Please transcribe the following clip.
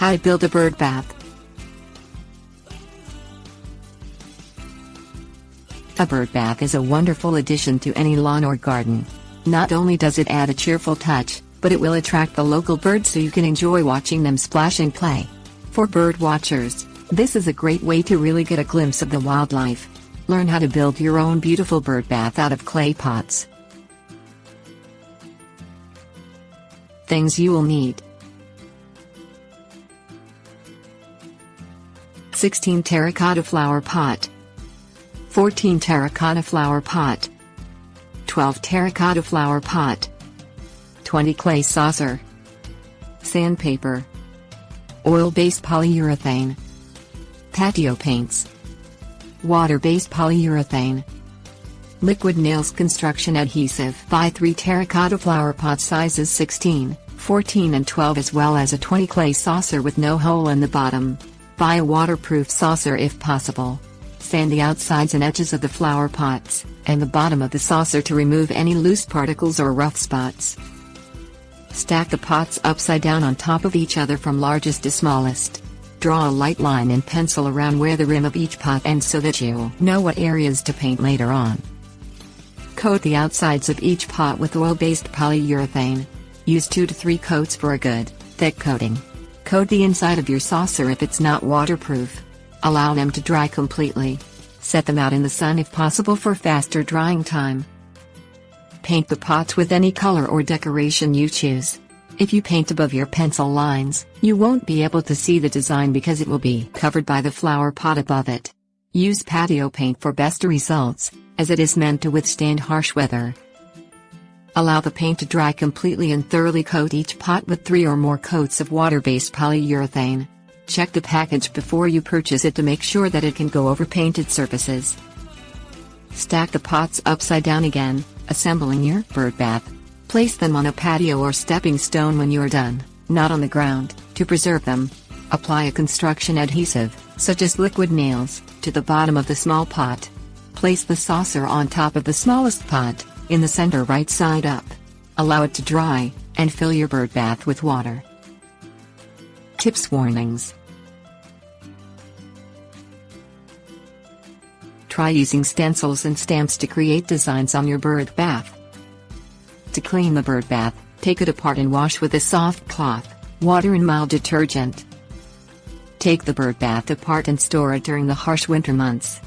How to build a bird bath. A bird bath is a wonderful addition to any lawn or garden. Not only does it add a cheerful touch, but it will attract the local birds so you can enjoy watching them splash and play. For bird watchers, this is a great way to really get a glimpse of the wildlife. Learn how to build your own beautiful bird bath out of clay pots. Things you will need: 16 terracotta flower pot, 14 terracotta flower pot, 12 terracotta flower pot, 20 clay saucer, sandpaper, oil-based polyurethane, patio paints, water-based polyurethane, liquid nails construction adhesive. Buy 3 terracotta flower pot sizes 16, 14 and 12 as well as a 20 clay saucer with no hole in the bottom. Buy a waterproof saucer if possible. Sand the outsides and edges of the flower pots, and the bottom of the saucer to remove any loose particles or rough spots. Stack the pots upside down on top of each other from largest to smallest. Draw a light line and pencil around where the rim of each pot ends so that you'll know what areas to paint later on. Coat the outsides of each pot with oil-based polyurethane. Use 2 to 3 coats for a good, thick coating. Coat the inside of your saucer if it's not waterproof. Allow them to dry completely. Set them out in the sun if possible for faster drying time. Paint the pots with any color or decoration you choose. If you paint above your pencil lines, you won't be able to see the design because it will be covered by the flower pot above it. Use patio paint for best results, as it is meant to withstand harsh weather. Allow the paint to dry completely and thoroughly coat each pot with 3 or more coats of water-based polyurethane. Check the package before you purchase it to make sure that it can go over painted surfaces. Stack the pots upside down again, assembling your bird bath. Place them on a patio or stepping stone when you are done, not on the ground, to preserve them. Apply a construction adhesive, such as liquid nails, to the bottom of the small pot. Place the saucer on top of the smallest pot, in the center right side up. Allow it to dry, and fill your bird bath with water. Tips warnings. Try using stencils and stamps to create designs on your bird bath. To clean the bird bath, take it apart and wash with a soft cloth, water and mild detergent. Take the bird bath apart and store it during the harsh winter months.